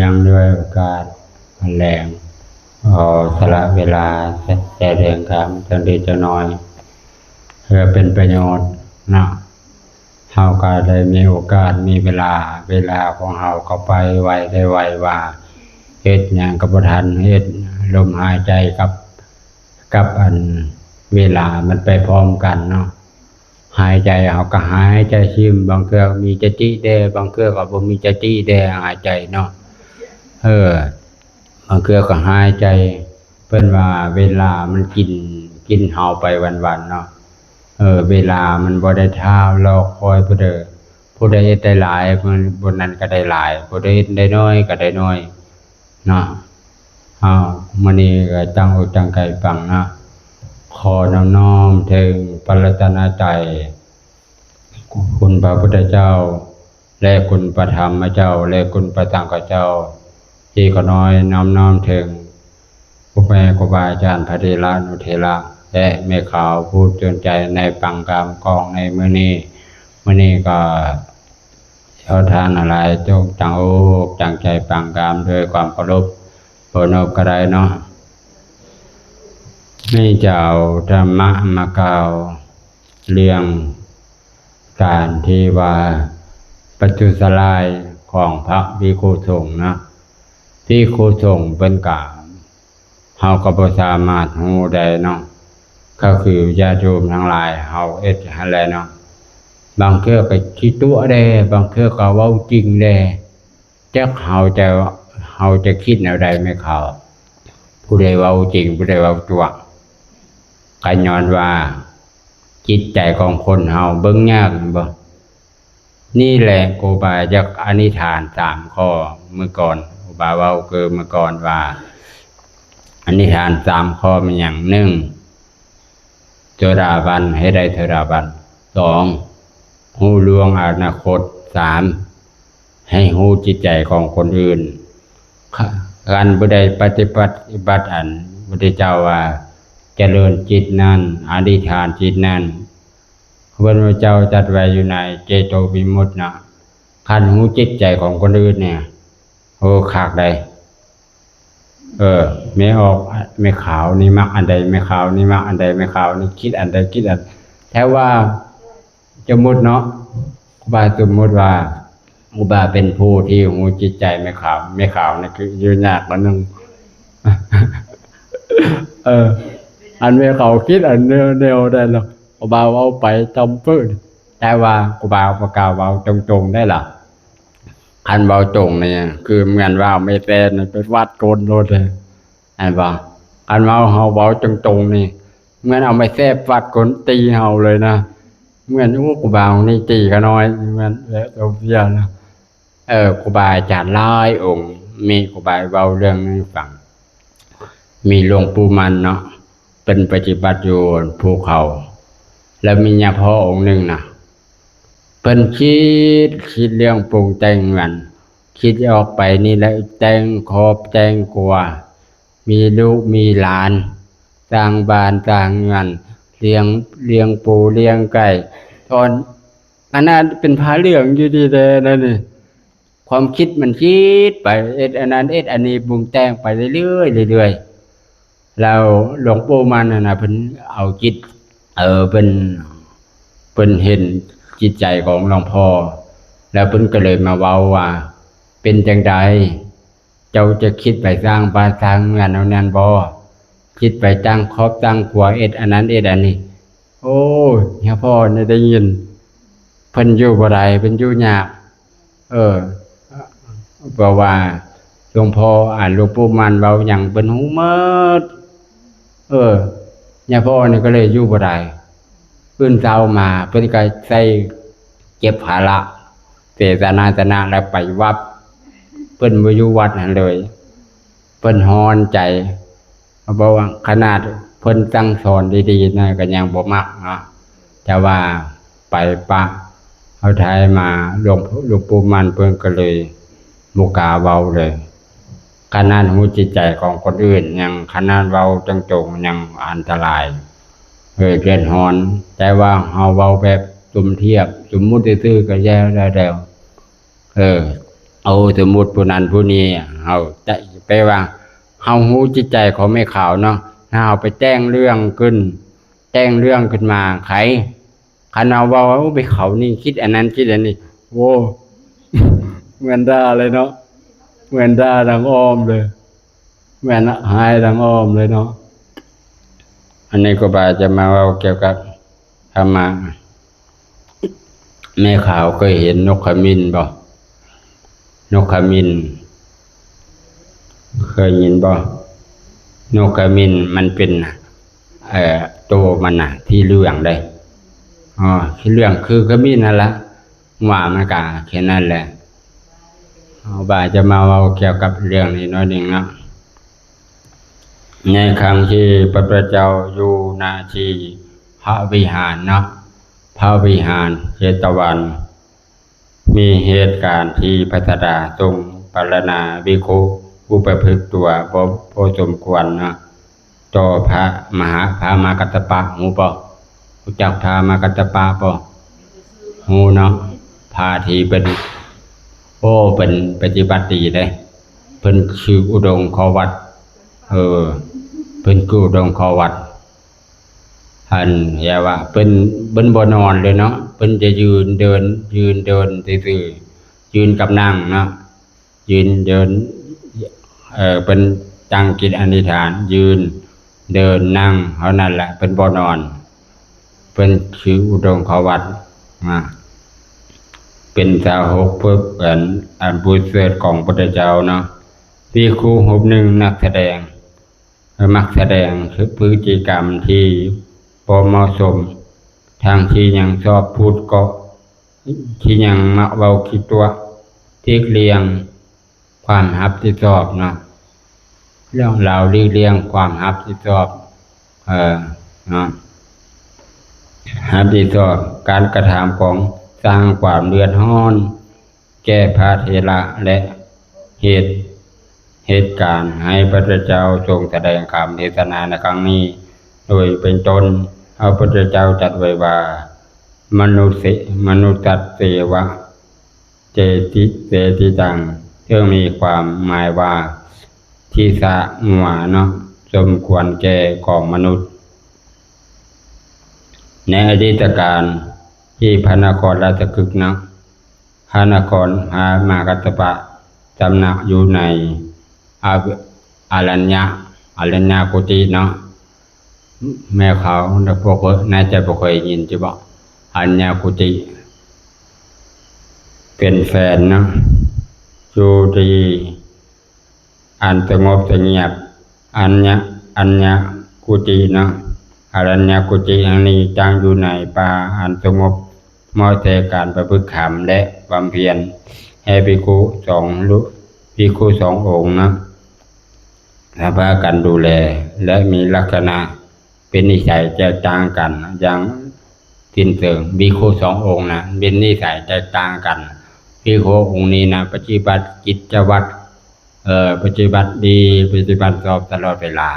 ยังด้วยโอกาสอันแรงสละเวลาแต่เรื่องการจังดีจังน้อยเพื่อเป็นประโยชน์นะเฮาก็ได้มีโอกาสมีเวลาของเฮาก็ไปไวได้ไวว่าเฮ็ดหยังก็บ่ทันเฮ็ดลมหายใจกับอันเวลามันไปพร้อมกันเนาะหายใจเฮาก็หายใจซึมบางเทื่อมีสติแด่บางเทื่อก็บ่มีสติแด่หายใจเนาะบางเทื่อก็หายใจเพิ่นว่าเวลามันกินเฮาไปวันๆเนาะเวลามันบ่ได้ท้ารอคอยผู้ใดเฮ็ดได้หลายผู้นั้นก็ได้หลายผู้ใดเฮ็ดได้น้อยก็ได้น้อยเนาะมื้อนี้ก็ตั้งอกตั้งใจฟังนะขอน้อมถึงพระรัตนตรัยคุณพระพุทธเจ้าและคุณพระธรรมเจ้าและคุณพระสังฆเจ้าที่ขอน้อยน้อมถึงครูแม่ครูบาอาจารย์พระเถระนุเถระและแม่ขาวผู้เตือนใจในปังกามกองในมื้อนี้ก็เอาทานอะไรจงตั้งอกตั้งใจปังกามด้วยความเคารพโปรดนบกระไดเนาะนี่เจ้าธรรมะมากล่าวเรื่องการที่ว่าปัจจุสลายของพระภิกขุสงฆ์นะที่ครูสงฆ์เป็นกล่าวเฮาก็บ่สามารถรู้ได้เนาะก็คือญาติโยมทั้งหลายเฮาเอ็ดหั่นแหละเนาะบางเทื่อก็คิดตัวแด่บางเทื่อก็เว้าจริงแด่จักเฮาจะคิดแนวใดไม่เข้าผู้ใดเว้าจริงผู้ใดเว้าตัวก็ย้อนว่าจิตใจของคนเฮาเบิ่งยากบ่นี่แหละครูบาจักอธิษฐาน3ข้อเมื่อก่อนครูบาเว้าคือเมื่อก่อนว่าอธิษฐาน3ข้อมันหยัง1โสดาบันให้ได้โสดาบัน2รู้ล่วงอนาคต3ให้รู้จิตใจของคนอื่นการบ่ได้ปฏิบัติอันพุทธเจ้าว่าเจริญจิตนั้นอธิษฐานจิตนั้นพระพุทธเจ้าจัดไว้อยู่ในเจโตวิมุตตินะคันรู้จิตใจของคนอื่นเนี่ยโอ้คักได้ไม่ออกไม่ขาวนี่มักอันใดไม่ขาวนี่มักอันใดไม่ขาวนี่คิดอันใดคิดอันแท้ว่าสมมุติเนาะครูบาสมมุติว่าครูบาเป็นผู้ที่รู้จิตใจไม่ขาวนี่คืออยู่ยากกว่านึงอันไม่ขาวคิดอันแนวได้หรอกครูบาเว้าไปจำปื้อแต่ว่าครูบาประกาศเว้าตรงๆได้ล่ะคันเว้าตรงเนี่ยคือเหมือนว่าไม่แต่นไปวัดโกนโลดเลยอันว่าคันเว้าเฮาเว้าตรงๆนี่เหมือนเอาไม้แซบวัดโกนตีเฮาเลยนะเหมือนครูบานี่ตีก็น้อยเหมือนแล้วโซเฟียนะครูบาอาจารย์หลายองค์มีครูบาเว้าเรื่องให้ฟังมีหลวงปู่มันเนาะเป็นปฏิบัติอยู่ภูเขาแล้วมีญาพ่อองค์หนึ่งนะเพิ่นคิดเรื่องปรุงแต่งมันคิดออกไปนี่แล้วแต่งครอบแต่งครัวมีลูกมีหลานสร้างบ้านสร้างเงินเลี้ยงปูเลี้ยงไก่ตอนอันนั้นเป็นพาเรื่องอยู่ดีเลยนั่นนี่ความคิดมันคิดไปอันนั้นอันนี้ปรุงแต่งไปเรื่อยแล้วหลวงปู่มันน่ะเพิ่นเอาจิตเพิ่นเห็นจิตใจของหลวงพ่อแล้วเพิ่นก็เลยมาเว้าว่าเป็นจังไดเจ้าจะคิดไปสร้างบ้านสร้างเรือนเอานั้นบ่คิดไปตั้งครอบตั้งครัวอันนั้นอันนี้โอ้ยพ่อได้ยินเพิ่นอยู่บ่ได้เพิ่นอยู่ยากเพราะว่าหลวงพ่อหลวงปู่มันเว้าหยังเพิ่นฮู้หมดย่าพ่อนี่ก็เลยอยู่บ่ได้เพิ่นเช้ามาเพิ่นก็ใส่เก็บภาระเสนาสนะแล้วไปวัดเพิ่นบ่อยู่วัดนั่นเลยเพิ่นฮ้อนใจเพราะว่าขนาดเพิ่นสั่งสอนดีๆนะก็ยังบ่มักเนาะแต่ว่าไปปะเอาท้ายมาหลวงปู่มันเพิ่นก็เลยบ่กล้าเว้าเลยขนาดรู้จิตใจของคนอื่นยังขนาดเว้าตรงๆยังอันตรายเดือดร้อนแต่ว่าเฮาเว้าแบบจุ่มเทียบสมมุติซื่อๆก็แย่ได้แล้ว เอาสมมุติผู้นั้นผู้นี้เฮาจะไปว่าเฮารู้จิตใจของแม่ขาวเนาะถ้าเฮาไปแจ้งเรื่องขึ้นมาไขคันเอาเว้าไปเขานี่คิดอันนั้นคิดอันนี้โว้เหมือนด่าเลยเนาะเหมือนด่าทางอ้อมเลยเหมือนหายทางอ้อมเลยเนาะอันนี้ก็บาจะมาเว้าเกี่ยวกับธรรมะแม่ขาวเคยเห็นนกขมิ้นบ่นกขมิ้นเคยยินบ่นกขมิ้นมันเป็นตัวมันน่ะที่เรื่องได้ที่เรื่องคือขมิ้นนั่นละว่ามันก็แค่นั้นแหละบาจะมาเว้าเกี่ยวกับเรื่องนี้น้อยหนึ่งเนาะในครั้งที่พระพุทธเจ้าอยู่ณที่พระวิหารเนาะพระวิหารเชตวันมีเหตุการณ์ที่พระศาสดาทรงปรารณาภิกขุผู้ประพฤติตัวบ่สมควรนะต่อพระมหากัสสปะฮู้บ่รู้จักพระมหากัสสปะบ่ฮู้เนาะพระที่เป็นเป็นปฏิบัติดีเด้เพิ่นชื่ออุดมขอวัดเพิ่นคืออุดมขอวัดท่านอย่าว่าเพิ่นบ่นอนเลยเนาะเพิ่นจะยืนเดินซื่อๆยืนกับนั่งเนาะยืนเดินเป็นตั้งจิตอธิษฐานยืนเดินนั่งเท่านั้นแหละเป็นบ่นอนเป็นชื่ออุดมขอวัดเป็นสาวกเพื่ออันบุญเสดของพระพุทธเจ้าเนาะภิกขุรูปหนึ่งมักแสดงคือพฤติกรรมที่บ่เหมาะสมทางที่ยังชอบพูดก็ที่ยังมักเว้าคิดตัวที่เลียงความรับผิดชอบเนาะเรื่องราวเรียงความรับผิดชอบเนาะรับผิดชอบการกระทำของสร้างความเดือดร้อนแก้พระเถระและเหตุการณ์ให้พระพุทธเจ้าทรงแสดงคำเทศนาในครั้งนี้โดยเป็นต้นพระพุทธเจ้าจัดไว้ว่ามนุษย์ตัดเสวะเจติตังซึ่งมีความหมายว่าที่สะงัวเนาะสมควรแก่ของมนุษย์ในอดีตการที่พระนครราชคฤห์นะพระนครมหากัสสปะจำหนักอยู่ในอารัญญกุฏิเนาะแม่เขาพวกน่าจะบ่เคยยินจิบ่อารัญญกุฏิเป็นแฟนเนาะอยู่ที่อันสงบสงบอัญญกุฏิเนาะอารัญญกุฏิอันนี้ตั้งอยู่ในป่าอันสงบเหมาะแก่การประพฤติธรรมและความเพียรให้ภิกขุสององค์นะและพากันดูแลและมีลักษณะเป็นนิสัยแตกต่างกันอย่างสิ้นเชิงภิกขุสององค์นะเป็นนิสัยแตกต่างกันภิกขุองค์นี้นะปฏิบัติกิจวัตรปฏิบัติดีปฏิบัติชอบตลอดเวลา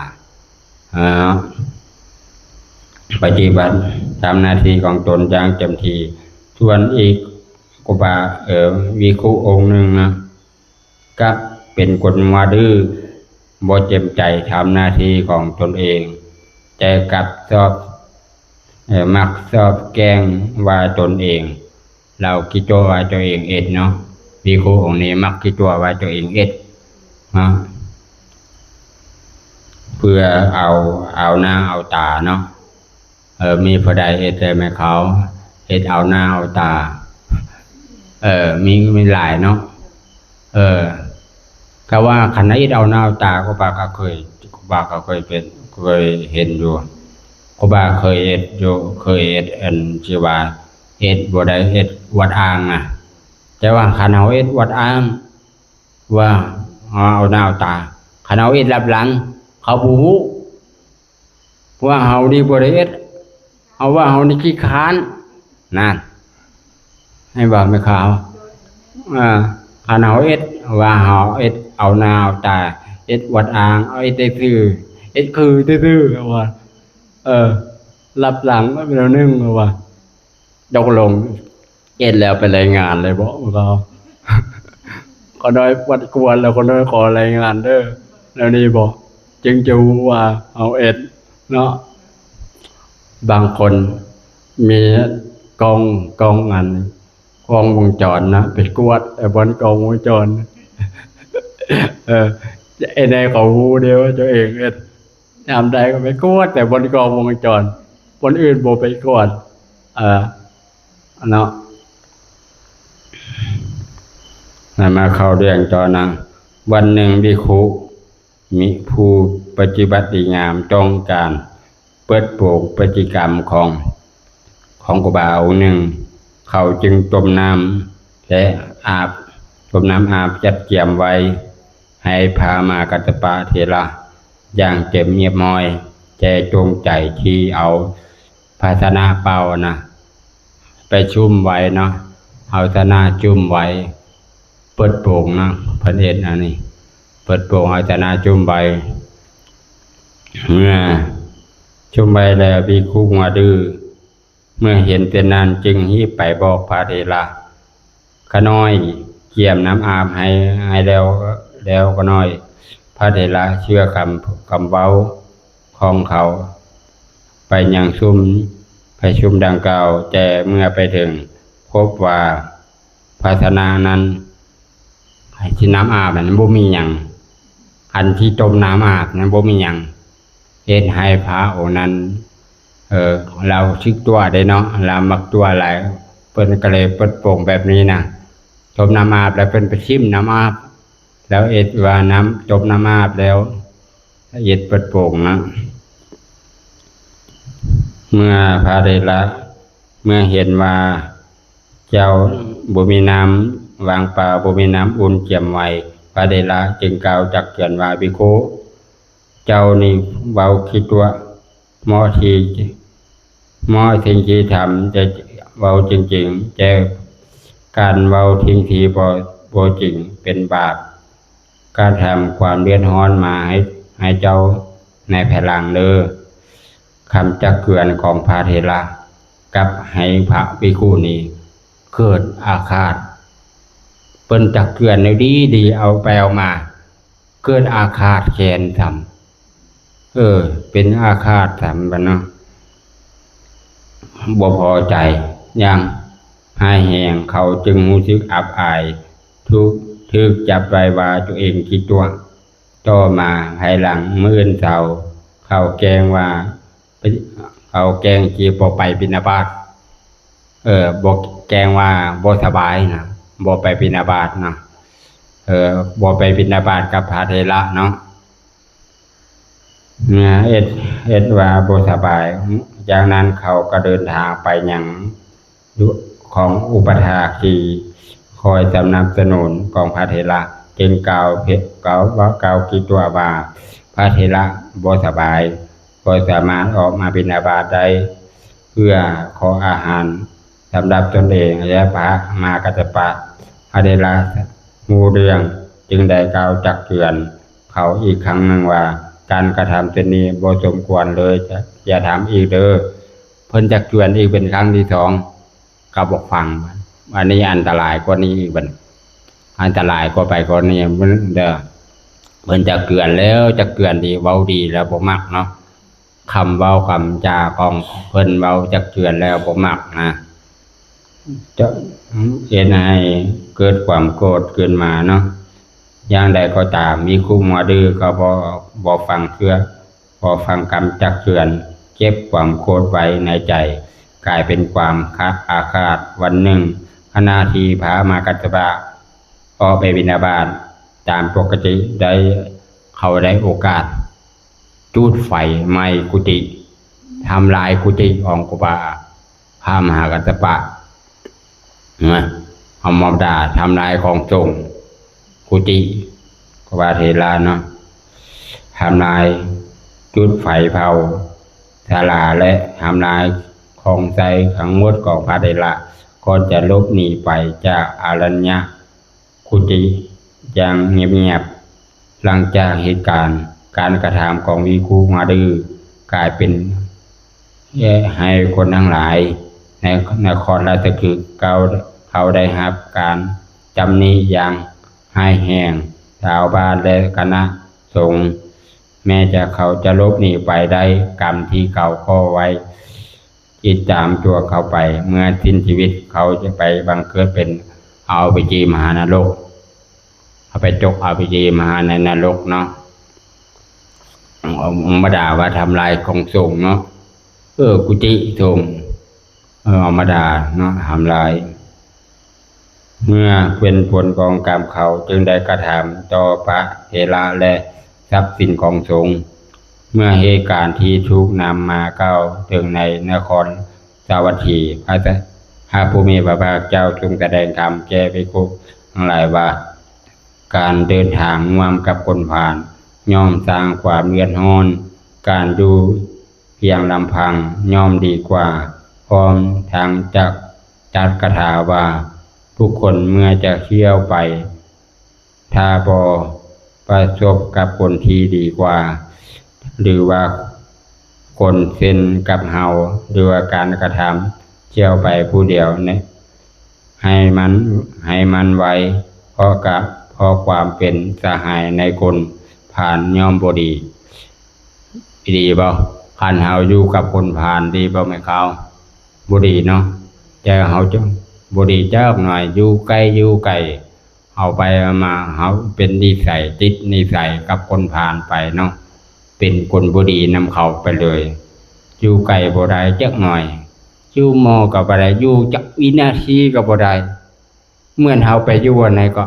ปฏิบัติทำหน้าที่ของตนอย่างเต็มที่ส่วนอีกกุบาวิคุองค์หนึ่งนะก็เป็นคนมาดื้อบ่เต็มใจทำหน้าที่ของตนเองแต่กลับมักชอบแกล้งว่าตนเองเราคิดตัวว่าตัวเองเอ็ดเนาะวิคุองค์นี้มักคิดตัวว่าตัวเองเอ็ดเพื่อเอาหน้าเอาตาเนาะมีผู้ใดเอ็ดแต่ไม่เขาเอ็ดเอาหน้าเอาตามีหลายเนาะก็ว่าคันเอ็ดเอาหน้าเอาตาก็บาก็เคยเห็นอยู่ก็บาเคยเอ็ดอยู่เคยเอ็ดชื่อว่าเอ็ดบ่ได้เอ็ดวัดอ่างนะแต่ว่าคันเอาเอ็ดวัดอ่างว่าเอาหน้าเอาตาคันเอาเอ็ดรับหลังเขาบ่ฮู้ว่าเฮาดีบ่ได้เอ็ดเอาว่าเฮานี่ขี้ค้านนั่นให้บอกไม่ข่าวคันเฮาเอ็ดว่าเฮาเอ็ดเอาหน้าเอาตาเอ็ดวัดอ่างเอาเอ็ดซื่อเอ็ดคือซื่อว่ารับหลังก็เป็นเอานึงว่าตกลงเอ็ดแล้วไปรายงานเลยบ่เรา ก็น้อยวัดกวนแล้วก็น้อยขอรายงานเด้อแล้วนี่บอกจึงจะรู้ว่าเอาเอ็ดเนาะบางคนมีกองงานกองวงจรนะไปกวดไอ้บนกองวงจรไอ้ในเขาหูเดียวเจ้าเองเอ็ดยามใดก็ไปกวดแต่บนกองวงจรบนอื่นโบไปกวดเนาะมาเข้าเรื่องต่อนะวันหนึ่งภิกขุมีผู้ปฏิบัติดีงามต้องการเปิดโปงพฤติกรรมของครูบาองค์หนึ่งเขาจึงต้มน้ำและต้มน้ำอาบจัดเตรียมไว้ให้พามากัตตปะเถระอย่างเจ็บเงียบม้อยใจจงใจที่เอาภาชนะเปล่านะไปชุ่มไว้เนาะเอาภาชนะจุ่มไว้เปิดโปงนะพระเนตรอันนี้เปิดโปงเอาภาชนะจุ่มไว้เมื่อจุ่มไว้แล้วภิกขุมาดื้อเมื่อเห็นเป็นนั้นจึงรีบไปบอกพระเถระขน้อยเกี่ยมน้ำอาบให้แล้วก็น้อยพระเถระเชื่อคำเว้าของเขาไปยังชุมดังกล่าวแต่เมื่อไปถึงพบว่าภาชนะนั้นที่น้ำอาบนั้นบ่มีหยังอันที่ต้มน้ำอาบนั้นบ่มีหยังเฮ็ดให้พระองค์นั้นเราชึกตัวได้เนาะเรามักตัวหลายเพิ่นก็เลยเปิดโปงแบบนี้นะต้มน้ำอาบแล้วเพิ่นไปชิมน้ำอาบแล้วเอ็ดว่าน้ำต้มน้ำอาบแล้วเอ็ดเปิดโปงนะเมื่อพระเถระเมื่อเห็นว่าเจ้าบ่มีน้ำวางเปล่าบ่มีน้ำอุ่นเจียมไว้พระเถระจึงกล่าวจักเตือนว่าภิกขุเจ้านี่เว้าคิดว่าหมอสิ่งที่ทำจะเว้าจริงๆแต่การเว้าทิ้งทีบ่จริงเป็นบาปการทำความเดือดร้อนมาให้เจ้าในภายหลังเด้อคำจักเตือนของพระเถระกับให้พระภิกขุนี้เกิดอาฆาตเปิ้นจักเตือนดีเอาไปเอามาเกิดอาฆาตแค้นทำเป็นอาฆาตทำบัดเนาะบ่พอใจยังให้แหงเขาจึงรู้สึกอับอายถูกจับไว้ว่าตัวเองคิดตัวต่อมาภายหลังมื้ออื่นเช้าเขาแกล้งว่าเขาแกล้งจีบ่ไปบิณฑบาตบ่แกล้งว่าบ่สบายนะบ่ไปบิณฑบาตนะบ่ไปบิณฑบาตกับพระเถระเนาะเอ็ดว่าบ่สบายจากนั้นเขาก็เดินทางไปยังของอุปถากที่คอยสนับสนุนของพระเถระจึงกล่าวคิดตัวว่าพระเถระบ่สบายบ่สามารถออกมาบิณฑบาตได้เพื่อขออาหารสำหรับตนเองและพระมากัสสปะพระเถระรู้เรื่องจึงได้กล่าวจักเตือนเขาอีกครั้งหนึ่งว่าการกระทำเช่นนี้บ่สมควรเลยอย่าทำอีกเด้อเพิ่นจักเตือนอีกเป็นครั้งที่สองก็บอกฟังอันนี้อันตรายกว่านี้อีกบัดอันตรายกว่าไปกว่านี้เพิ่นจักเตือนแล้วจักเตือนดีเว้าดีแล้วบ่มักเนาะคำเว้าคำจาของเพิ่นเว้าจักเตือนแล้วบ่มักนะจะเห็นให้เกิดความโกรธขึ้นมาเนาะอย่างใดก็ตามมีคู่มาดื้อก็บ่ฟังบ่ฟังคำจักเตือนเก็บความโกรธไว้ในใจกลายเป็นความอาฆาตวันหนึ่งขณะที่พระมากัสสปะออกไปบิณฑบาตตามปกติเขาได้โอกาสจุดไฟไหม้กุฏิทำลายกุฏิของครูบาพระมหากัสสปะเอามาด่าทำลายของสงฆ์กุฏิครูบาเถระเนาะทำลายจุดไฟเผาศาลาและทำลายของใส่ขังหมดของพระเถระก็จะลบหนีไปจากอารัญญกุฏิอย่างเงียบๆหลังจากเหตุการณ์การกระทำของภิกขุมาดื้อกลายเป็นให้คนทั้งหลายในนครราชคฤห์เขาได้รับการจำหนี้อย่าง ให้แห้งชาวบ้านและคณะสงฆ์แม้จะเขาจะลบหนีไปได้กรรมที่เขาก่อไว้จิตตามตัวเขาไปเมื่อสิ้นชีวิตเขาจะไปบังเกิดเป็นเอาไปจีมหานรกเอาไปจกเอาไปจีมหาในนรกเนาะมาด่าว่าทำลายของสงฆ์เนาะกุฏิสงฆ์เอามาด่าเนาะทำลายเมื่อเป็นผลของกรรมเขาจึงได้กระทำต่อพระเถระและทรัพย์สินของสงฆ์เมื่อเหตุการณ์ที่ถูกนำมาเก้าถึงในนครสาวัตถีพระผู้มีพระภาคเจ้าทรงแสดงธรรมแก่ภิกษุทั้งหลายว่าการเดินทางร่วมกับคนผ่านย่อมสร้างความเดือดร้อนการอยู่เพียงลำพังย่อมดีกว่าพร้อมทางจัดคาถาว่าทุกคนเมื่อจะเที่ยวไปถ้าบ่ประสบกับคนที่ดีกว่าหรือว่าคนเส้นกับเฮาหรือว่าการกระทำเที่ยวไปผู้เดียวเนี่ยให้มันไว้เพราะความเป็นสหายในคนผ่านย่อมบ่ดีบ่คันเฮาอยู่กับคนผ่านดีบ่แม่เขาบ่ดีเนาะแต่เฮาจะบ่ดีจักหน่อยอยู่ไกลเอาไปมาเฮาเป็นนิสัยติดนิสัยกับคนผ่านไปเนาะเป็นคนบ่ดีนำเขาไปเลยอยู่ไกลบ่ได้จักหน่อยอยู่มอก็บ่ได้อยู่จักวินาทีก็บ่ได้เหมือนเฮาไปอยู่อันไหนก็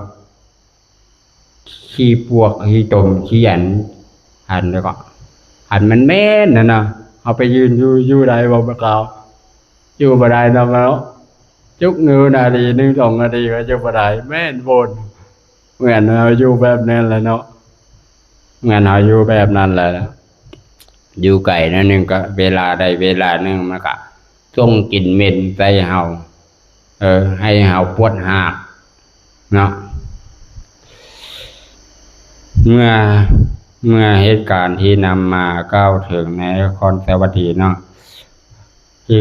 ขี้ปวกขี้ตมขี้อันแล้วก็อันมันแม่นน่ะเอาไปยืนอยู่ได้บ่แม่เขาอยู่บ่ได้นำแล้วจุกมือนาทีนึง2 นาทีก็อยู่บ่ได้แม่นโพดเหมือนเฮาอยู่แบบนั้นแหละเนาะเหมือนเฮาอยู่แบบนั้นแหละอยู่ไกลนั่นนึงก็เวลาใดเวลานึงมันก็ส่งกลิ่นเหม็นใส่เฮาให้เฮาปวดหากเนาะเมื่อเหตุการณ์ที่นำมาก้าวถึงในนครสวัสดีเนาะที่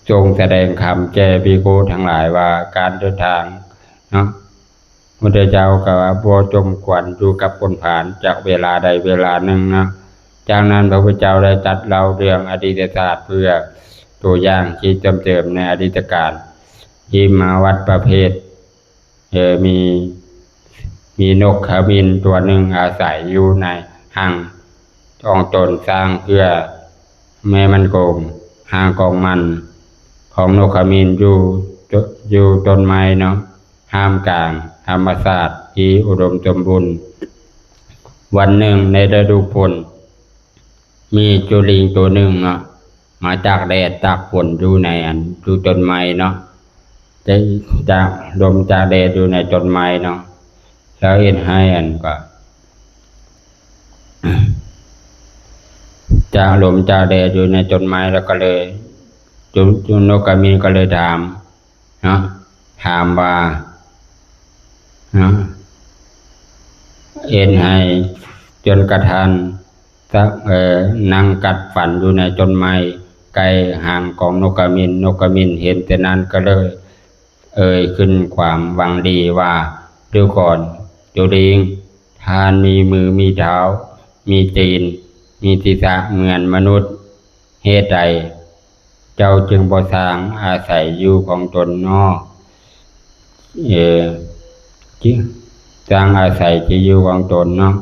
ทรงแสดงคำแก่ภิกษุทั้งหลายว่าการเดินทางเนาะพระพุทธเจ้าก็ว่าบ่จมกวนอยู่กับคนผ่านจากเวลาใดเวลาหนึ่งนะจากนั้นพระพุทธเจ้าได้จัดเล่าเรื่องอดีตศาสตร์เพื่อตัวอย่างที่เติมในอดีตการที่มาวัดประเภทมีนกขมิ้นตัวหนึ่งอาศัยอยู่ในห้างจ้องตนสร้างเพื่อแม่มันโกงห้างกองมันของนกขมิ้นอยู่ต้นไม้เนาะห้ามกลางธรรมศาสตร์ที่อุดมสมบูรณ์วันหนึ่งในฤดูฝนมีจุลิงตัวหนึ่งเนาะมาจากแดดจากฝนอยู่ในอยู่ต้นไม้เนาะจากลมจากแดดอยู่ในต้นไม้เนาะแล้วเห็นให้ก็จากลมจากแดดอยู่ในต้นไม้แล้วก็เลยจุนกขมิ้นก็เลยถามเนาะถามว่าเนาะเอ็นให้จนกระทันนั่งกัดฝันอยู่ในต้นไม้ไกลห่างของนกขมิ้นเห็นแต่นั้นก็เลยขึ้นความหวังดีว่าดูก่อนจุลิงทานมีมือมีเท้ามีตีนมีศีรษะเหมือนมนุษย์เหตุใดเจ้าจึงบ่สร้างอาศัยอยู่ของตนนอกสร้างอาศัยที่อยู่ของตนเนาะ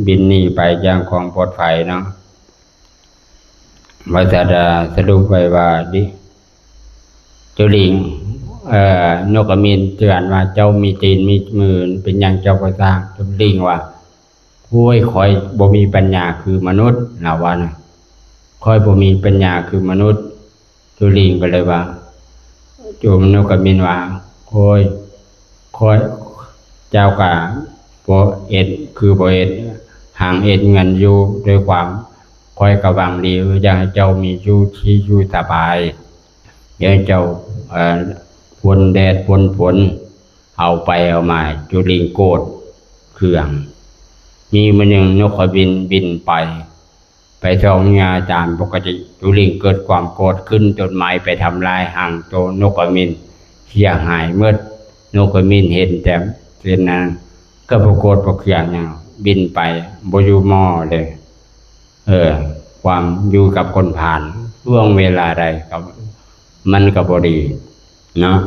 บินหนีไปอย่างความปลอดภัยเนาะพระศาสดาสรุปไว้ว่าจุลิงนกขมิ้นเตือนว่าเจ้ามีตีนมีมือเป็นอย่างเจ้าก็สร้างจุลิงว่าห้วยคอยบ่มีปัญญาคือมนุษย์เราว่านะคอยบ่มีปัญญาคือมนุษย์จุลิงก็เลยว่าจูมนกขมิ้นว่าคอยเจ้ากะบ่เอ็ดคือบ่เอ็ดห่างเอ็ดเงินอยู่ด้วยความคอยกะหวังดีอยากให้เจ้ามีอยู่สบายอยากให้เจ้าพ้นแดดพ้นฝนเอาไปเอามาจุลิงโกรธเครื่องมีมันหนึ่งนกขมิ้นบินไปส่องงาตามปกติจุลิงเกิดความโกรธขึ้นต้นไม้ไปทำลายห่างตัวนกขมิ้นเสียหายเมื่อ นกขมิ้นเห็นแต่เส้นนั้นก็ปรากฏปรากอย่างอย่างบินไปบ่อยู่หม้อเลยความอยู่กับคนผ่านช่วงเวลาใดกับมันก็บ่ดีเนาะ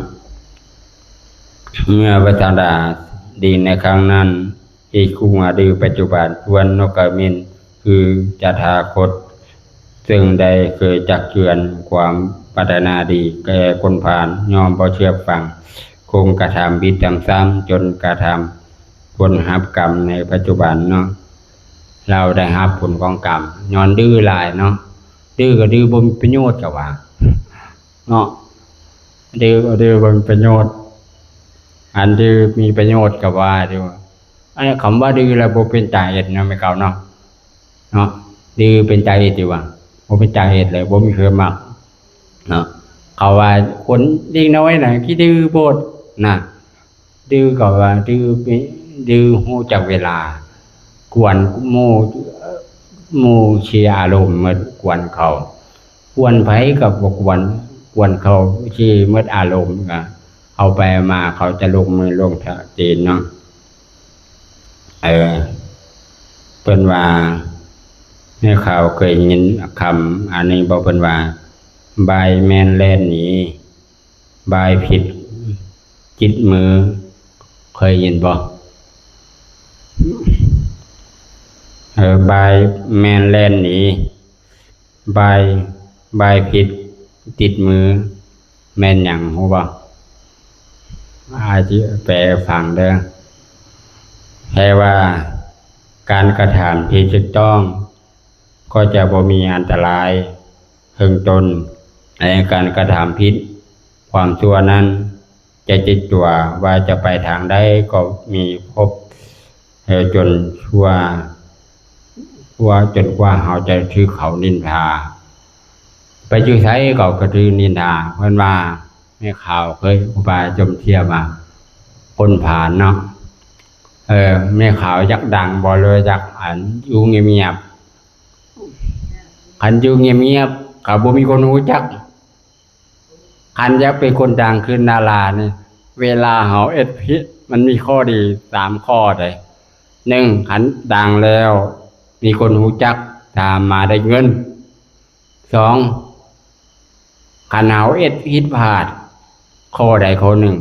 เมื่อพระธดาดีในครั้งนั้นอีกคุงอาดือปัจจุบันทวนนกขมิ้นคือจตถาคตซึ่งได้เคยจักเจือนความปรารถนาดีแก่คนผ่านยอมบ่เชื่อฟังคงกระทำบิดซ้ำๆจนกระทำผลรับกรรมในปัจจุบันเนาะเราได้รับผลของกรรมย้อนดื้อหลายเนาะดื้อก็ดื้อบ่มีประโยชน์ก็ว่าเนาะดื้อก็ดื้อบ่มีประโยชน์อันดื้อมีประโยชน์ก็ว่าดีว่าอันนี้คำว่าดื้อแล้วบ่เป็นใจเหตุเนาะไม่เก่าเนาะดื้อเป็นใจเหตุดีว่าบ่เป็นใจเหตุเลยบ่มีเคยมักเนาะเขาว่าคนเด็กน้อยน่ะขี้ดื้อโพดน่ะดื้อก็ว่าดื้อฮู้จักเวลากวนหมู่เชียร์อารมณ์มากวนเขากวนไผก็บ่กวนเขาที่หมดอารมณ์ก็เอาไปมาเขาจะลงมือลงตีนเนาะเพิ่นว่าในข่าวเคยยินคำอันนี้บอกเพิ่นว่าบายแมนแลนหนีบายผิดจิตมือเคยยินบ่บายแมนแลนหนีบายผิดติดมือแม่นหยังฮู้บ่อาจจะแปลฟังเด้อแปลว่าการกระทำที่ถูกต้องก็จะบ่มีอันตรายถึงตนในการกระทำผิดความชั่วนั้นจะจิตตัวว่าจะไปทางใดก็มีพบจนชั่วจนกว่าเขาจะถือเขานินทาไปชื่อไสก็กระทือนินทาเพิ่นว่าในข่าวเคยอุบายจมเทียบมาคนผ่านเนาะแม่ข่าวยักดังบ่เลยจักอันอยู่เงียบๆคันอยู่เงียบๆก็บ่มีคนรู้จักคันอยากเป็นคนดังคือนารานี่เวลาเฮาเอ็ดผิดมันมีข้อดี3ข้อได้1คันดังแล้วมีคนรู้จักตามมาได้เงิน2คันเฮาเอ็ดผิดพลาดข้อใดข้อหนึ่ง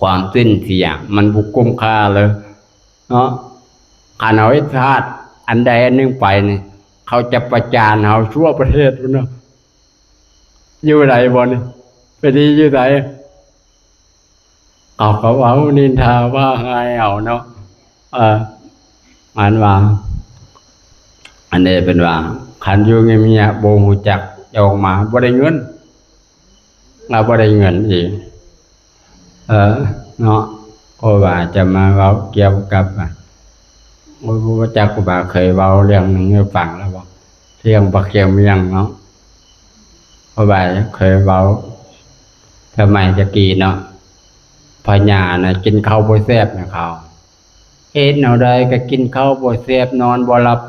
ความสิ้นเสียมันบุกคุ้มค่าเลยเนาะคันเฮาเอ็ดพลาดอันใดอันหนึ่งไปนี่เขาจะประจานเฮาทั่วประเทศเนาะอยู่ไหนบ่นี่ไปดีอยู่ไหนเขาเอานินทาว่าไงเอาเนาะอันว่าอันนี้เป็นว่าคันอยู่เงียบๆบ่ฮู้จักออกมาบ่ได้เงินบ่ได้เงินอีกเนาะก็ว่าจะมาเว้าเกี่ยวกับพระเจ้าครูบาเคยเว้าเรื่องนึงให้ฟังแล้วบ่เรื่องบักเขียวเมียงเนาะครูบาเคยเว้าสมัยตะกี้เนาะพญาน่ะกินข้าวบ่แซ่บนะเขาเฮ็ดแนวใดก็กินข้าวบ่แซ่บนอนบ่หลับ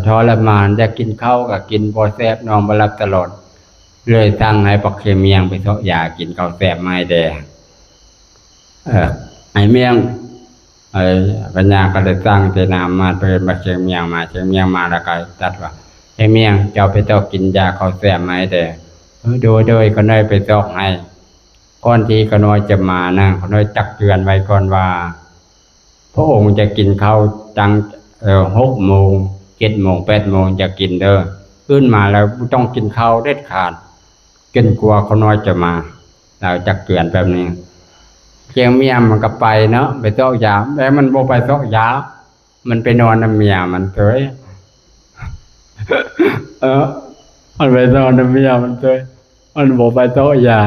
ทรมานจะกินข้าวก็กินบ่แซ่บนอนบ่หลับตลอดเลยสั่งให้บักเขียวเมียงไปเสาะยากินข้าวแซ่บมาให้แดไอ้เมียงปัญญาก็เลยสั่งเจนามมาเพิ่นบักเขียวเมียงมาเขียวเมียงมาแล้วก็ตัดว่าไอ้เมียงเจ้าไปเสาะกินยาข้าวแซ่บมาให้แดโดยก็ได้ไปเสาะให้ก่อนที่ก็น้อยจะมานะก็น้อยจักเตือนไว้ก่อนว่าพระองค์จะกินข้าวจัง6 โมง 7 โมง 8 โมงจะกินเด้อขึ้นมาแล้วต้องกินข้าวเด็ดขาดจนกลัวเขาน้อยจะมาเราจักเตือนแบบนี้เพียงเมียมันก็ไปเนาะไปเสาะยาแต่มันบ่ไปเสาะยามันไปนอนนำเมียมันเฉยมันไปนอนนำเมียมันเฉยมันบ่ไปเสาะยา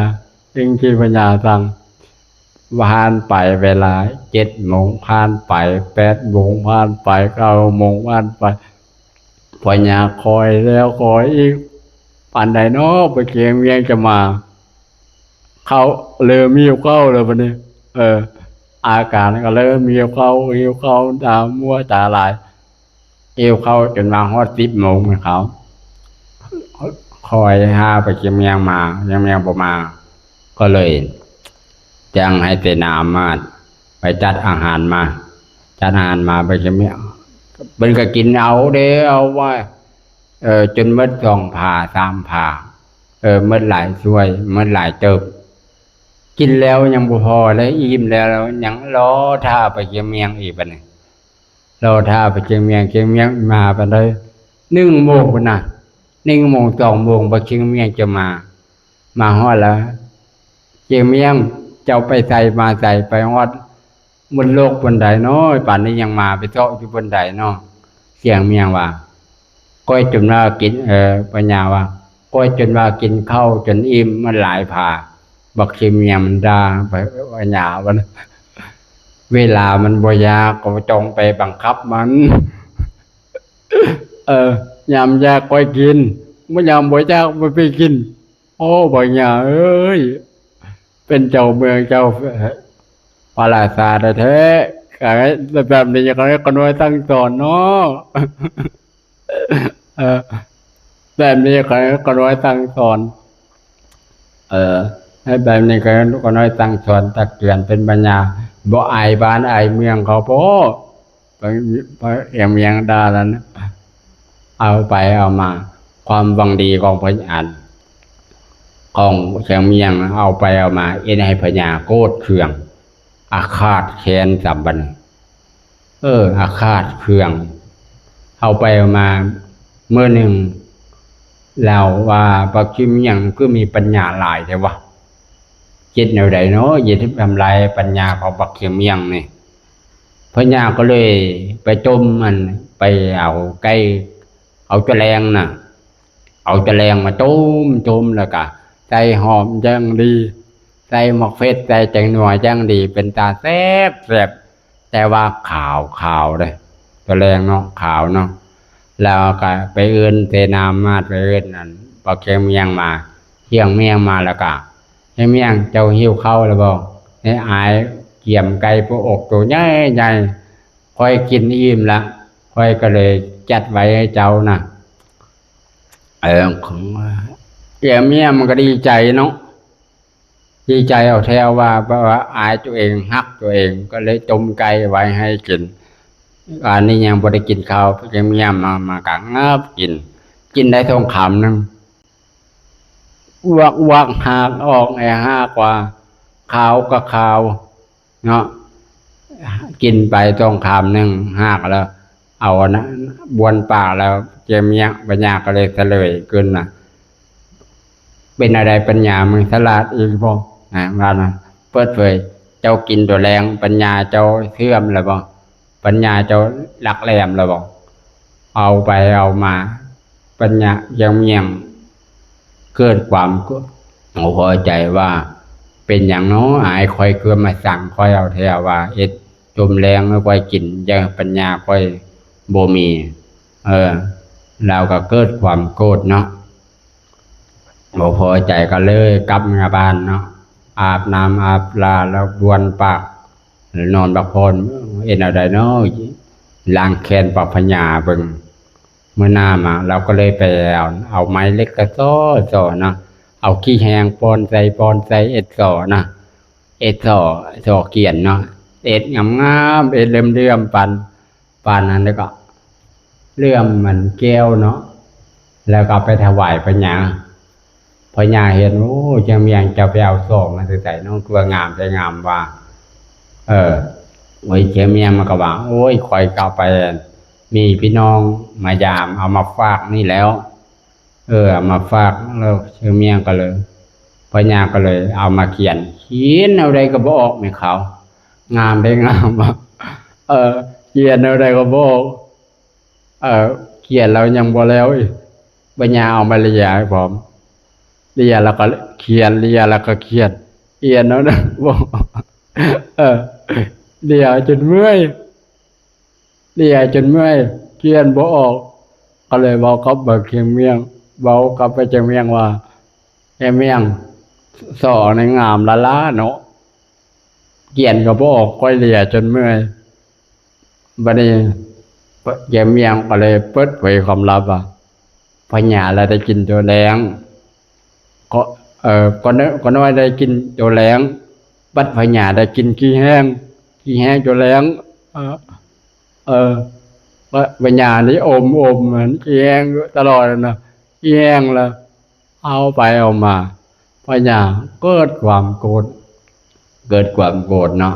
จริงที่ปัญญาสั่งผ่านไปเวลา7 โมงผ่านไป8 โมงผ่านไป9 โมงผ่านไปปัญญาคอยแล้วคอยอีกปานใดเนาะไปเคียงเมียงจะมาเขาเริ่มมีเข้าเลยบัดนี้อาการก็เริ่มมีเข้าตามัวตาลายเข้าจนมาฮอด10 โมงเขาคอยหาไปเคียงเมียงมายังเมียงบ่มาก็เลย จังให้เตนามมาไปจัดอาหารมาจัดอาหารมาไปจะไม่เป็นก็กินเอาเด้เอาว่าจนมัด2 ผ่า3 ผ่ามัดหลายช่วยมัดหลายเติบกินแล้วยังบ่พอเลยอิ่มแล้วยังรอท่าไปเชียงเมียงอีกบัดนี้รอท่าไปเชียงเมียงมาไปเลย1 โมงพุ่นน่ะ1 โมง2 โมงไปเชียงเมียงจะมาฮอดแล้วเชียงเมียงเจ้าไปใส่มาใส่ไปฮอดบนโลกบนใดเนาะป่านนี้ยังมาไปเจาะอยู่บนใดเนาะเสียงเมียงว่าก้อยจนว่ากินปัญญาว่าก้อยจนว่ากินข้าวจนอิ่มมันหลายผ่าบักเชียงเมียงมันด่าไปปัญญาว่าเวลามันบ่ยากก็จงไปบังคับมันยามยากก้อยกินบ่ยามบ่ยากบ่ไปกินโอ้ปัญญาเอ้ยเป็นเจ้าเมืองเจ้าปราสาทแท้แบบนี้ยังไงก็น้อยตั้งสอนเนาะแบบนี้ก็น้อยตั้งสอนให้แบบนี้ก็น้อยตั้งสอนตักเตือนเป็นปัญญาบ่อายบ้านอายเมืองเขาพอไปเมียงดาแล้วนะเอาไปเอามาความหวังดีของพญานของเชียงเมียงเอาไปเอามาให้พญาโกรธเคืองอาฆาตแค้นสัมบันอาฆาตเคืองเอาไปเอามาเมื่อหนึ่งแล้วว่าปักชิมยังก็มีปัญญาหลายใช่ปะจิตแนวใดเนาะยินที่ทำลายปัญญาของปักชิมยังนี่พญาก็เลยไปจมมันไปเอาใกล้เอาแฉลงน่ะเอาแฉลงมาจมแล้วก็ใจหอมจังดีใส่หมกเฟสใส่จังหน่วยจังดีเป็นตาแซ่บแต่ว่าขาวเลยตัวแรงเนาะขาวเนาะแล้วก็ไปเอื้นเตนามมาไปเอื้นนั่นปอกเชียงเมียงมาเชียงเมียงมาแล้วก็เชียงเมียงเจ้าหิ้วเข้าแล้วบอกให้อายเกี่ยมไก่พวกอกตัวใหญ่ค่อยกินอิ่มละค่อยก็เลยจัดไว้ให้เจ้านะของเชียงเมียงมันก็ดีใจเนาะดีใจเอาแถวว่าอายตัวเองฮักตัวเองก็เลยจมไก่ไว้ให้กินอันนี้ยังบ่ได้กินข้าวเมียมากังับกินได้ทองคำนึงวักหากออก5 กว่าขาวก็ขาวเนาะกินไปทองคำนึงหักแล้วเอานะบวนปากแล้วเมียปัญญาก็เลยเฉลยขึ้นนะเป็นอะไรปัญญามึงฉลาดอีกบ่ว่านะเปิดเผยเจ้ากินตัวแรงปัญญาเจ้าเสื่อมแล้วบ่ปัญญาเจ้าหลักแหลมแล้วบ่เอาไปเอามาปัญญายังเมียงเกิดความพอใจว่าเป็นอย่างน้ออายคอยเกิดมาสั่งคอยเอาแถวว่าจมแรงแล้วคอยกินยังปัญญาคอยบ่มีเราก็เกิดความโกรธเนาะบ่พอใจก็เลยกลับมาบ้านเนาะอาบน้ำอาบลาแล้วบวนปากนอนบักพรอะไรเนาะล้างแค้นปอกพญาเบิ่งเมื่อหน้ามาเราก็เลยไปเอาไม้เล็กกระซ้อนะเอาขี้แหงปอนใส่ซ้อนะซ้อเกียนเนาะงามเลื่อมปันนั้นแล้วก็เลื่อมมันแก้วเนาะแล้วก็ไปถวายพญาเห็นโอ้จังเมียงจะไปเอาซ้อมาใส่น้องตัวงามใจงามว่าไว้เชียงเมียงมันก็ว่าโอ้ยคอยเก่าไปมีพี่น้องมายามเอามาฝากนี่แล้วเอามาฝากแล้วเชียงเมียงก็เลยปัญญาก็เลยเอามาเขียนเอาใดก็บอกไม่เขางามได้งามเขียนเอาใดก็บอกเขียนเรายังบ่แล้วปัญญาเอามาเรียให้ผมเรียแล้วก็เขียนแล้วก็เขียนเอานะบอกเรียจนเมื่อยเขียนบ่ออกก็เลยบอกกับเชียงเมียงบอกกับไปเชียงเมียงว่าเมียงสอในงามละเนาะเขียนก็บ่ออกก็เรียจนเมื่อยบัดนี้เชียงเมียงก็เลยเปิดเผยความลับว่าพญาแล้วได้กินตัวแรงก็น้อยได้กินตัวแรง บัดพญาได้กินขี้แห้งจนแล้งเออเออว่าพญานี่อมเหมือนขี้แห้งตลอดนะขี้แห้งแล้วเอาไปเอามาพญาเกิดความโกรธเนาะ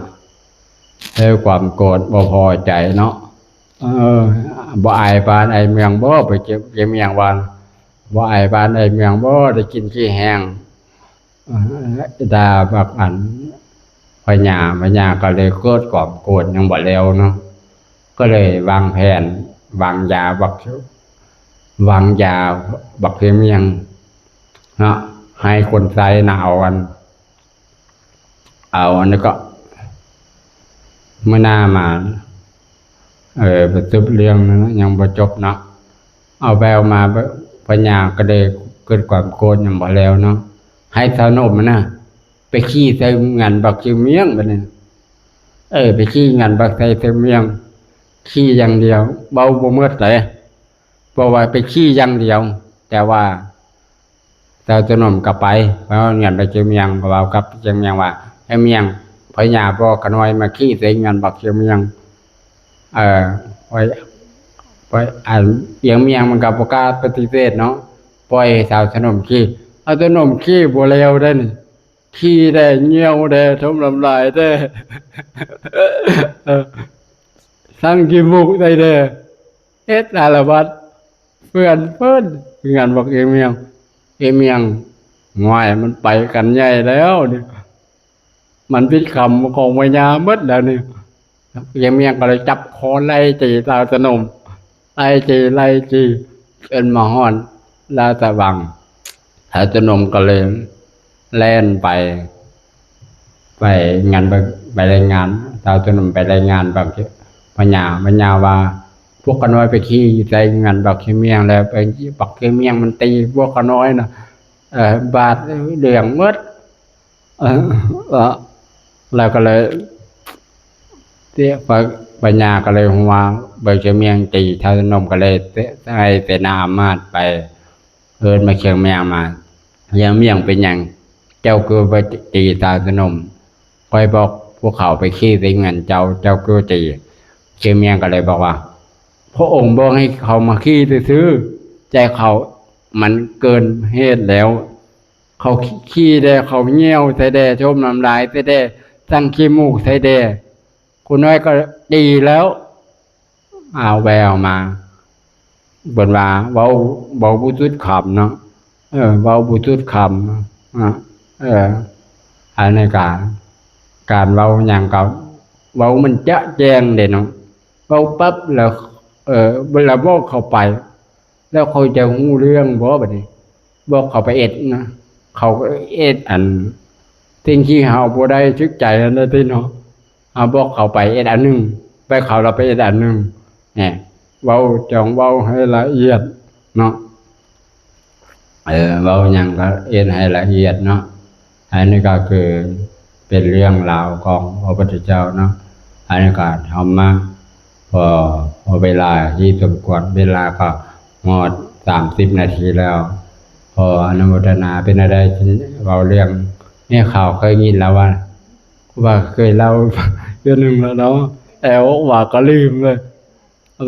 ความโกรธบ่พอใจเนาะเออบ่อายปานไอเมืองบ่ไปเก็บเมียงวันบ่อายปานไอเมืองบ่ได้กินขี้แห้งดาบักอันพญาก็เลยเกิดความโกรธยังบ่แล้วเนาะก็เลยวางแผนวางยาบักเมียงเนาะให้คนใส่น่ะเอาอันนี้ก็เมื่อหน้ามาประจบเรื่องนั้นยังบ่จบเนาะเอาไปเอามาปัญญาก็เลยเกิดความโกรธยังบ่แล้วเนาะให้สาวนมนะไปขี้ใส่งานบักชื่อเมียงบัดนี้ไปขี้งานบักใส่เมียงขี้อย่างเดียวเบาบ่เมื่อไหร่เพราะว่าไปขี้อย่างเดียว แต่ว่าสาวสนมกลับไปเพราะงานไปชื่อเมียงก็เว้ากับชื่อเมียงว่าให้เมียงพญาบ่กะน้อยมาขี้ใส่งานบักชื่อเมียงไปอ่านเอียงเมียงมันกับประกาศปฏิเสธเนาะปล่อยสาวสนมขี้เอาสนมขี้บัวเลวได้นี่ขี้ได้เงี้ยวได้ทมลำลายได้สั่งกิมูกได้เด้อาละบัดเพื่อนงานบอกเอียงเมียงง่ายมันไปกันใหญ่แล้วนี่มันพิดคำของวิญญาณมดแล้วนี่เอียงเมียงก็เลยจับคอไล่จีสาวสนมไล่จีเป็นมาฮ้อนลาตะวังสาวสนมก็เลยแล่นไปงานไปรายงานสาวสนมไปรายงานบักพญาว่าพวกกน้อยไปขี้ใจงานบักเมียงแล้วไปบักเมียงมันตีพวกกน้อยนะบาดเหลืองมดแล้วก็เลยเตี้ยปัญญาก็เลยหัวเบิกเมียงตีเท่านมก็เลยให้เสนาอามาตย์ไปมาเชียงเมียงมาเมียงเป็นอย่างเจ้าคือไปตีตาสนมคอยบอกพวกเขาไปขี้ใส่เงินเจ้าคือตีเชียงเมียงก็เลยบอกว่าพระองค์บอกให้เขามาขี้ซื้อใจเขามันเกินเหตุแล้วเขาขี้ได้เขาเงี้ยวใส่ได้ชมน้ำลายใส่ได้สั่งขี้มูกใส่ได้คุณน้อยก็ดีแล้วเอาแววมาบนว่าเว้าบุตุดขำเนาะเว้าบุตุดขำอันในการเว้าอย่างเก่าเว้ามันจะแจ้งเด่นเนาะเว้าปั๊บแล้วเวลาบอกเข้าไปแล้วเขาจะหูเรื่องบอกแบบนี้บอกเขาไปเอ็ดนะเขาเอ็ดอันทิ้งขี้เห่าบ่ได้ชึกใจอันนั้นที่เนาะบอกเขาไปเอ็ดอันหนึ่งไปเขาเราไปเอ็ดอันหนึ่งเนี่ยเว้าจองเว้าให้ละเอียดเนาะเว้าอย่างก็เอ็ดให้ละเอียดเนาะอันนี้ก็คือเป็นเรื่องราวของพระพุทธเจ้าเนาะอันนี้ก็ทำมาพอเวลาที่สมควรเวลาก็งอด30 นาทีแล้วพออนุโมทนาเป็นอะไรเราเรื่องนี่ข่าวเคยยินแล้วว่าเคยเล่าเรื่องหนึ่งแล้วเนาะแต่ว่าก็ลืมเลย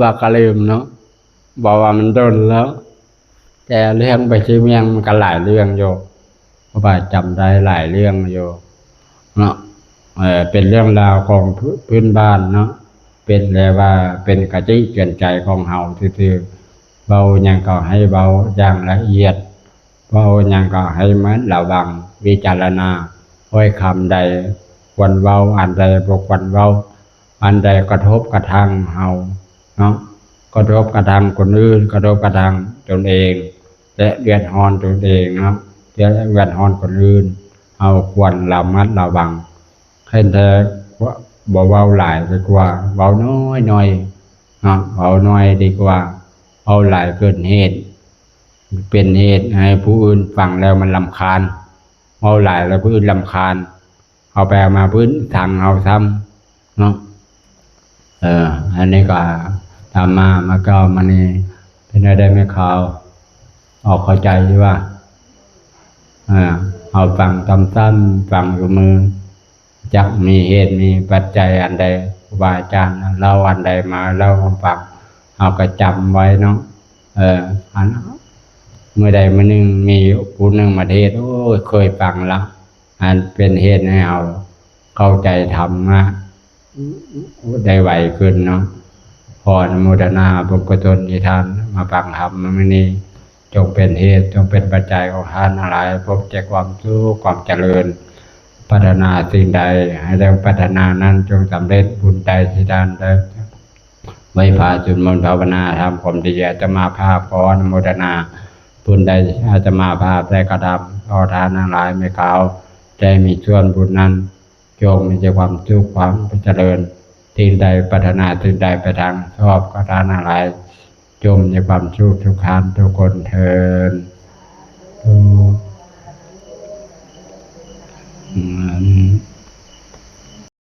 ว่าก็ลืมเนาะบอกว่ามันโดนแล้วแต่เรื่องไปชื่อเมียงมันก็หลายเรื่องโยเพราะว่าจำได้หลายเรื่องโยเนาะเป็นเรื่องราวของพื้นบ้านเนาะเป็นแล้วว่าเป็นกะจิเตือนใจของเฮาซื่อๆเบาอย่างก็ให้เบาอย่างละเอียดเบาอย่างก็ให้มันระวังวิจารณาห้อยคำใดควรเว้าอันใดบ่ควรเว้าอันใดกระทบกระทั่งเฮาเนาะกระทบกระทั่งคนอื่นกระทบกระทั่งตนเองและเดือดร้อนตนเองเนาะเดือดร้อนคนอื่นเฮาควรระมัดระวังให้แต่บ่เว้าหลายดีกว่าเว้าน้อยเนาะเว้าน้อยดีกว่าเว้าหลายเกินเหตุเป็นเหตุให้ผู้อื่นฟังแล้วมันรำคาญเว้าหลายแล้วผู้อื่นรำคาญเอาไปมาพื้นทางเอาซ้ำเนาะอันนี้ก็ทำมาก็มันนี่เป็นอะไรไม่ข่าวออกเข้าใจใช่ป่ะเอาฟังซ้ำฟังกับมือ จักมีเหตุมีปัจจัยอันใดครูบาอาจารย์เล่าอันใดมาเล่าให้ฟังเราก็จำไว้เนาะอันเมื่อใดเมื่อหนึ่งมีผู้หนึ่งมาเทศน์โอ้ยเคยฟังละอันเป็นเหตุให้เราเข้าใจธรรมะได้ไวขึ้นเนาะพออนุโมทนาบุญกุศลที่ท่านมาฟังธรรมมื้อนี้จงเป็นเหตุจงเป็นปัจจัยของท่านทั้งหลายพบเจอความสุขความเจริญพัฒนาสิ่งใดให้ได้พัฒนานั้นจงสำเร็จบุญใดที่ท่านได้ไว้พาจุดมนต์ภาวนาทำความดีอาตมาภาพขออนุโมทนาบุญใดอาตมาภาพได้กระทำขอทานทั้งหลายไม่กล่าวใจมีส่วนบุญนั้นจงมีความสุขความเจริญสิ่งใดพัฒนาสิ่งใดไปทางชอบก็ทานทั้งหลายจงมีความสุขทุกท่านทุกคนเทินทุก